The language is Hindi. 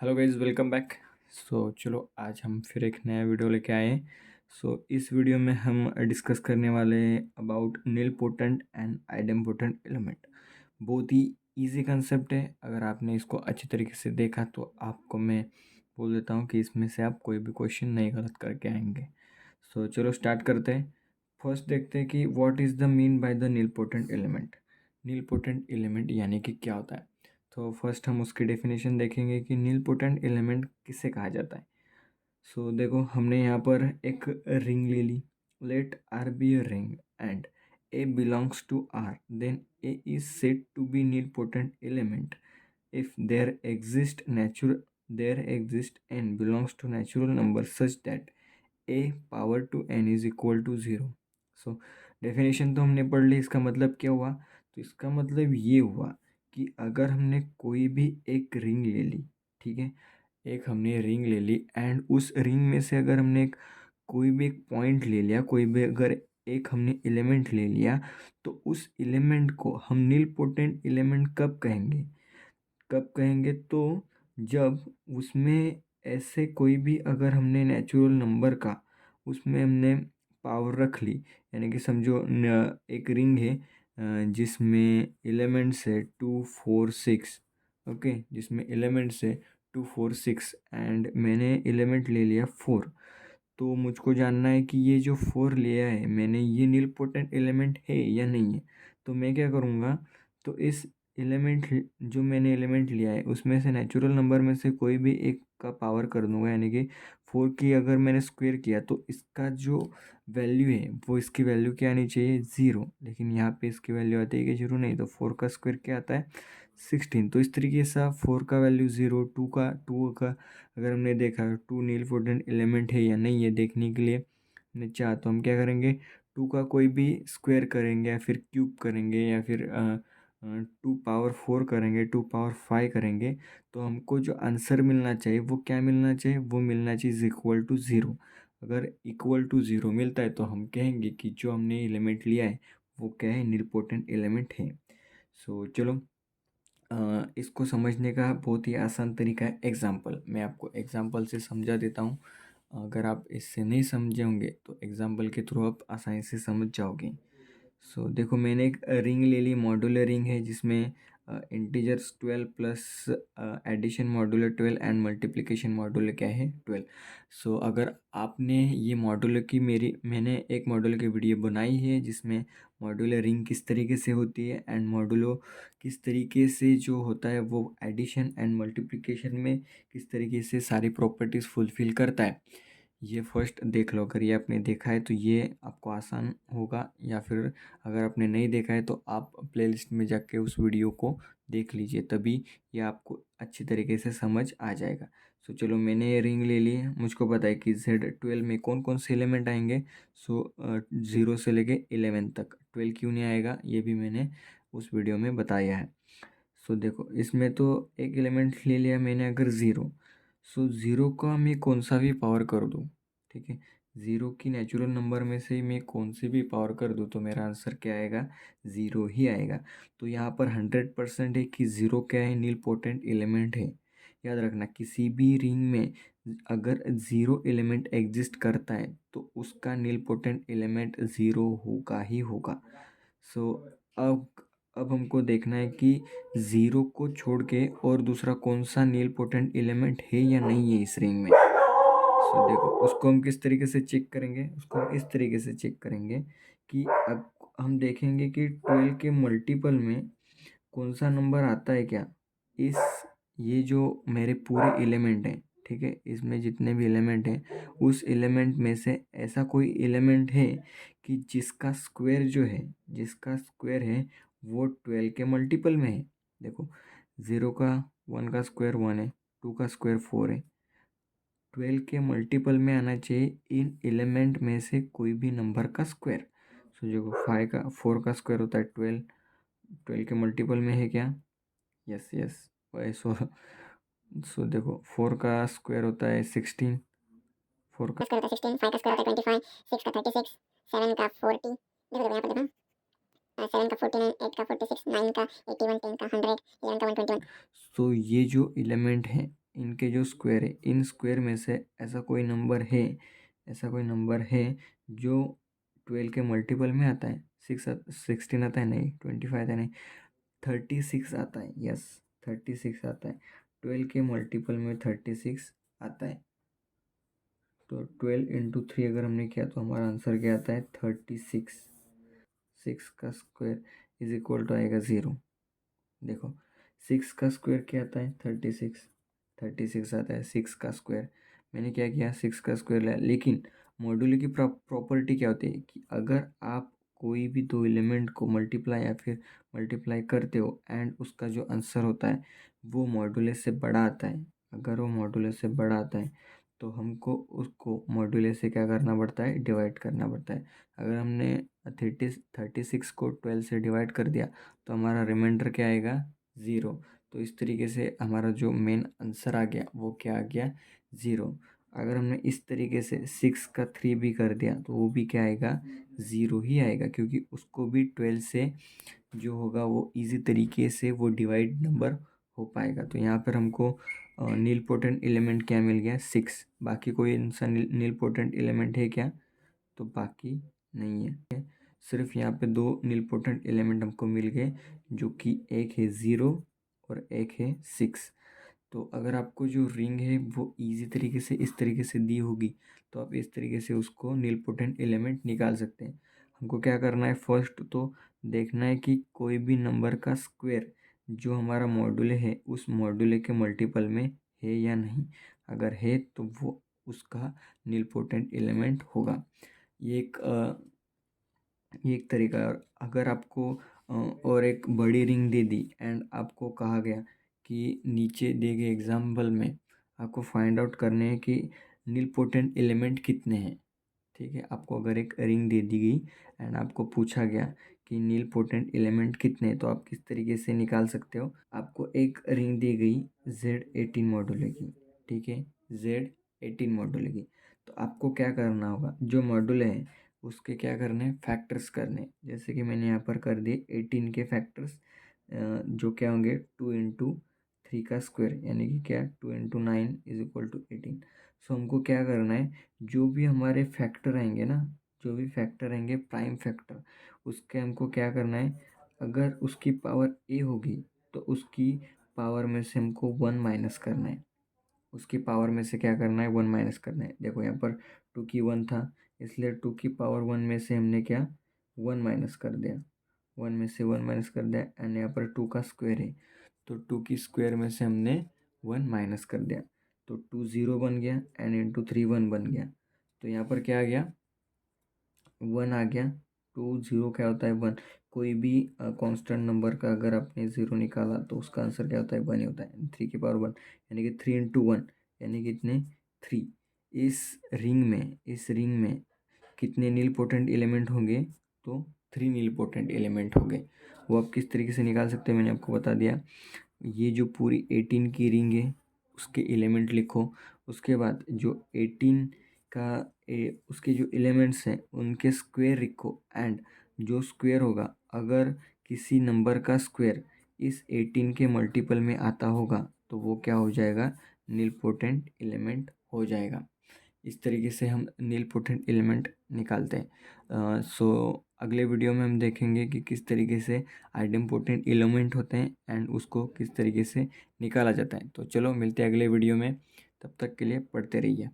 Hello guys, welcome back. चलो आज हम फिर एक नया वीडियो लेके आए हैं। इस वीडियो में हम डिस्कस करने वाले हैं about nilpotent and idempotent element. बहुत ही इजी कंसेप्ट है। अगर आपने इसको अच्छी तरीके से देखा तो आपको मैं बोल देता हूँ कि इसमें से आप कोई भी क्वेश्चन नहीं गलत करके आएंगे। चलो स्टार्ट करते हैं। फर्स्ट देखते हैं कि what is the mean by the nilpotent element. Nilpotent element यानी कि क्या होता है। तो फर्स्ट हम उसकी डेफिनेशन देखेंगे कि नील पोटेंट एलिमेंट किसे कहा जाता है। देखो, हमने यहाँ पर एक रिंग ले ली। Let R be a ring and A belongs to R, then A is said to be nilpotent element if there exist n belongs to natural number such that a power to n is equal to 0। So definition तो हमने पढ़ ली। इसका मतलब क्या हुआ? तो इसका मतलब ये हुआ कि अगर हमने कोई भी एक रिंग ले ली, ठीक है, एक हमने रिंग ले ली एंड उस रिंग में से अगर हमने कोई भी एक पॉइंट ले लिया, कोई भी अगर एक हमने एलिमेंट ले लिया, तो उस एलिमेंट को हम नील पोटेंट एलिमेंट कब कहेंगे? तो जब उसमें ऐसे कोई भी अगर हमने नेचुरल नंबर का उसमें हमने पावर रख ली। यानी कि समझो एक रिंग है जिसमें एलिमेंट्स है 2 4 6। ओके, जिसमें एलिमेंट्स है 2 4 6 एंड मैंने एलिमेंट ले लिया 4। तो मुझको जानना है कि ये जो 4 लिया है मैंने, ये नील पोटेंट एलिमेंट है या नहीं है। तो मैं क्या करूँगा, तो इस एलिमेंट जो मैंने एलिमेंट लिया है उसमें से नेचुरल नंबर में से कोई भी एक का पावर कर दूंगा। यानी कि 4 की अगर मैंने स्क्वायर किया तो इसका जो वैल्यू है वो इसकी वैल्यू क्या आनी चाहिए? 0। लेकिन यहाँ पे इसकी वैल्यू आती है कि 0 नहीं, तो 4 का स्क्वायर क्या आता है? 16। तो इस तरीके से 4 का वैल्यू 0, 2 का अगर हमने देखा 2 नील पोटेंट एलिमेंट है या नहीं है देखने के लिए हमने चाहा, तो हम क्या करेंगे, 2 का कोई भी स्क्वायर करेंगे या फिर क्यूब करेंगे या फिर 2 पावर 4 करेंगे, 2 पावर 5 करेंगे। तो हमको जो आंसर मिलना चाहिए वो क्या मिलना चाहिए? वो मिलना चाहिए इक्वल टू 0। अगर इक्वल टू 0 मिलता है तो हम कहेंगे कि जो हमने एलिमेंट लिया है वो क्या है? नीलपोटेंट एलिमेंट है। चलो, इसको समझने का बहुत ही आसान तरीका है एग्जाम्पल। मैं आपको एग्जाम्पल से समझा देता हूँ। अगर आप इससे नहीं समझे होंगे तो एग्जाम्पल के थ्रू आप आसानी से समझ जाओगे। देखो, मैंने एक रिंग ले ली, मॉड्यूलर रिंग है जिसमें integers 12 plus addition modular 12 and multiplication modular क्या है? 12। अगर आपने ये मॉड्यूलर की मैंने एक मॉड्यूलर की वीडियो बनाई है जिसमें मॉड्यूलर रिंग किस तरीके से होती है एंड मॉड्यूलो किस तरीके से जो होता है वो एडिशन एंड मल्टीप्लिकेशन में किस तरीके से सारी प्रॉपर्टीज़ फुलफ़िल करता है। ये फर्स्ट देख लो। अगर ये आपने देखा है तो ये आपको आसान होगा, या फिर अगर आपने नहीं देखा है तो आप प्लेलिस्ट में जाके उस वीडियो को देख लीजिए, तभी ये आपको अच्छी तरीके से समझ आ जाएगा। चलो, मैंने ये रिंग ले ली है। मुझको पता है कि Z12 में कौन कौन से एलिमेंट आएंगे। 0 से लेके 11 तक। 12 क्यों नहीं आएगा ये भी मैंने उस वीडियो में बताया है। देखो, इसमें तो एक एलिमेंट ले लिया मैंने अगर 0। 0 का मैं कौन सा भी पावर कर दूँ, ठीक है, 0 की नेचुरल नंबर में से मैं कौन सी भी पावर कर दूँ तो मेरा आंसर क्या आएगा? 0 ही आएगा। तो यहाँ पर 100% है कि 0 क्या है? नील पोटेंट एलिमेंट है। याद रखना, किसी भी रिंग में अगर 0 एलिमेंट एग्जिस्ट करता है तो उसका नील पोटेंट एलिमेंट 0 होगा ही होगा। सो अब अब हमको देखना है कि 0 को छोड़ के और दूसरा कौन सा नील पोटेंट एलिमेंट है या नहीं है इस रिंग में। देखो, उसको हम किस तरीके से चेक करेंगे? उसको हम इस तरीके से चेक करेंगे कि अब हम देखेंगे कि 12 के मल्टीपल में कौन सा नंबर आता है क्या इस, ये जो मेरे पूरे एलिमेंट हैं, ठीक है, इसमें जितने भी एलिमेंट हैं उस एलिमेंट में से ऐसा कोई एलिमेंट है कि जिसका स्क्वायर है वो 12 के मल्टीपल में है। देखो, 0 का 1 का स्क्वायर 1 है, 2 का स्क्वायर 4 है, 12 के मल्टीपल में आना चाहिए इन एलिमेंट में से कोई भी नंबर का स्क्वायर। जो 4 का स्क्वायर होता है 12, 12 के मल्टीपल में है क्या? Yes yes. वही देखो, 4 का स्क्वायर होता है 16, 4 का स्क्वायर होता है 16, 5 का स्क्वायर होता है 25, 6 का 36, 7 का 40। देखो देखो यहाँ पर देखो, 7 का 49, 8 का 46, 9 का 81, 10 का 100, 11 का 121। ये जो एलिमेंट है इनके जो स्क्वायर है, इन स्क्वायर में से ऐसा कोई नंबर है जो 12 के मल्टीपल में आता है। 16 आता है नहीं, 25 आता है नहीं, 36 आता है। यस, 36 आता है। 12 के मल्टीपल में 36 आता है। तो 12 × 3 अगर हमने किया तो हमारा आंसर क्या आता है? 36। 6 का स्क्वायर इज इक्वल टू आएगा 0। देखो 6 का स्क्वायर क्या आता है? 36। 36 आता है 6 का स्क्वायर। मैंने क्या किया? 6 का स्क्वायर लिया। लेकिन मॉड्यूलो की प्रॉपर्टी क्या होती है कि अगर आप कोई भी दो एलिमेंट को मल्टीप्लाई या फिर मल्टीप्लाई करते हो एंड उसका जो आंसर होता है वो मॉड्यूलो से बड़ा आता है, अगर वो मॉड्यूलो से बड़ा आता है तो हमको उसको मॉड्यूलो से क्या करना पड़ता है? डिवाइड करना पड़ता है। अगर हमने 36 को 12 से डिवाइड कर दिया तो हमारा रिमाइंडर क्या आएगा? 0। तो इस तरीके से हमारा जो मेन आंसर आ गया वो क्या आ गया? 0। अगर हमने इस तरीके से 6 का 3 भी कर दिया तो वो भी क्या आएगा? 0 ही आएगा, क्योंकि उसको भी 12 से जो होगा वो इजी तरीके से वो डिवाइड नंबर हो पाएगा। तो यहाँ पर हमको नील पोटेंट एलिमेंट क्या मिल गया? 6। बाकी कोई इंसान नील पोटेंट एलिमेंट है क्या? तो बाकी नहीं है। सिर्फ यहाँ पे दो नील पोटेंट एलिमेंट हमको मिल गए, जो कि एक है 0 और एक है 6। तो अगर आपको जो रिंग है वो इजी तरीके से इस तरीके से दी होगी तो आप इस तरीके से उसको नील पोटेंट एलिमेंट निकाल सकते हैं। हमको क्या करना है? फर्स्ट तो देखना है कि कोई भी नंबर का स्क्वायर जो हमारा मॉड्यूल है उस मॉड्यूल के मल्टीपल में है या नहीं। अगर है तो वो उसका नील पोटेंट एलिमेंट होगा। ये एक तरीका है। और अगर आपको और एक बड़ी रिंग दे दी एंड आपको कहा गया कि नीचे दिए गए एग्जाम्पल में आपको फाइंड आउट करने हैं कि नील पोटेंट एलिमेंट कितने हैं। ठीक है, आपको अगर एक रिंग दे दी गई एंड आपको पूछा गया कि नील पोटेंट एलिमेंट कितने हैं, तो आप किस तरीके से निकाल सकते हो? आपको एक रिंग दी गई Z18 मॉड्यूल की, ठीक है, Z18 मॉड्यूल की। तो आपको क्या करना होगा? जो मॉड्यूल है उसके क्या करने हैं? फैक्टर्स करने। जैसे कि मैंने यहाँ पर कर दिए 18 के फैक्टर्स, जो क्या होंगे? 2 × 3 का स्क्वायर, यानी कि क्या? 2 × 9 इज इक्वल टू 18। सो हमको क्या करना है? जो भी हमारे फैक्टर आएंगे ना, जो भी फैक्टर आएंगे प्राइम फैक्टर, उसके हमको क्या करना है? अगर उसकी पावर ए होगी तो उसकी पावर में से हमको 1 माइनस करना है। उसकी पावर में से क्या करना है? 1 माइनस करना है। देखो यहाँ पर 2 की 1 था, इसलिए 2 की पावर 1 में से हमने क्या? 1 माइनस कर दिया। 1 में से 1 माइनस कर दिया एंड यहाँ पर 2 का स्क्वायर है तो 2 की स्क्वायर में से हमने 1 माइनस कर दिया। तो 2 0 बन गया एंड इंटू 3 1 बन गया। तो यहाँ पर क्या आ गया? 1 आ गया। 2 0 क्या होता है? 1। कोई भी कांस्टेंट नंबर का अगर आपने 0 निकाला तो उसका आंसर क्या होता है? 1 ही होता है। 3 की पावर 1 यानी कि 3 × 1 यानी कितने? 3। इस रिंग में कितने नील पोटेंट एलिमेंट होंगे? तो 3 नील पोटेंट एलिमेंट होंगे। वो आप किस तरीके से निकाल सकते हैं मैंने आपको बता दिया। ये जो पूरी 18 की रिंग है उसके एलिमेंट लिखो। उसके बाद जो 18 का उसके जो एलिमेंट्स हैं उनके स्क्वायर लिखो एंड जो स्क्वायर होगा, अगर किसी नंबर का स्क्वायर इस 18 के मल्टीपल में आता होगा तो वो क्या हो जाएगा? नील पोटेंट एलिमेंट हो जाएगा। इस तरीके से हम नील पोटेंट एलिमेंट निकालते हैं। सो अगले वीडियो में हम देखेंगे कि किस तरीके से आइडेम्पोटेंट एलिमेंट होते हैं एंड उसको किस तरीके से निकाला जाता है। तो चलो मिलते हैं अगले वीडियो में, तब तक के लिए पढ़ते रहिए।